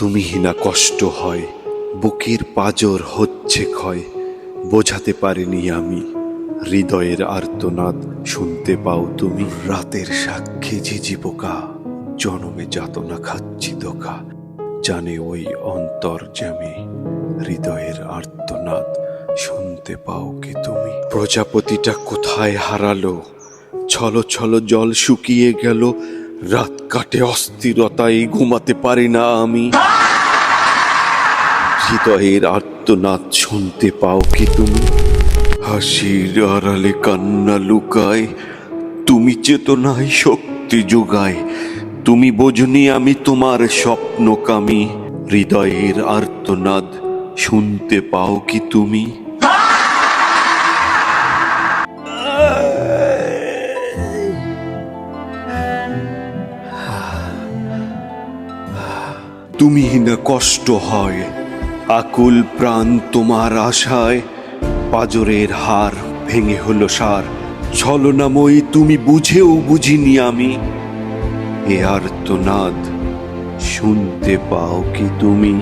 তুমিহীনা কষ্ট হয়, বুকের পাঁজর হচ্ছে ক্ষয়। বোঝাতে পারিনি আমি, হৃদয়ের আর্তনাদ শুনতে পাও তুমি। রাতের সাক্ষী ঝিঝি পোকা, জনমে যাতনা খাচ্ছি ধোঁকা। জানে ওই অন্তর্যামী, হৃদয়ের আর্তনাদ শুনতে পাও কি তুমি। প্রজাপতিটা কোথায় হারালো, ছলো ছলো জল শুকিয়ে গেল। রাত কাটে অস্থিরতায়, ঘুমাতে পারি না আমি। হৃদয়ের আর্তনাদ শুনতে পাও কি তুমি। হাসির আড়ালে কান্না লুকায়, তুমি চেতনায় শক্তি যোগায়। তুমি বোঝনি আমি তোমার স্বপ্নকামী, হৃদয়ের আর্তনাদ শুনতে পাও কি তুমি। তুমিহীনা কষ্ট হয়, আকুল প্রাণ তোমার আশায়। পাজরের হার ভেঙে হলো সার, ছলনাময়ী তুমি বুঝেও বুঝিনি আমি। এ আর্তনাদ শুনতে পাও কি তুমি।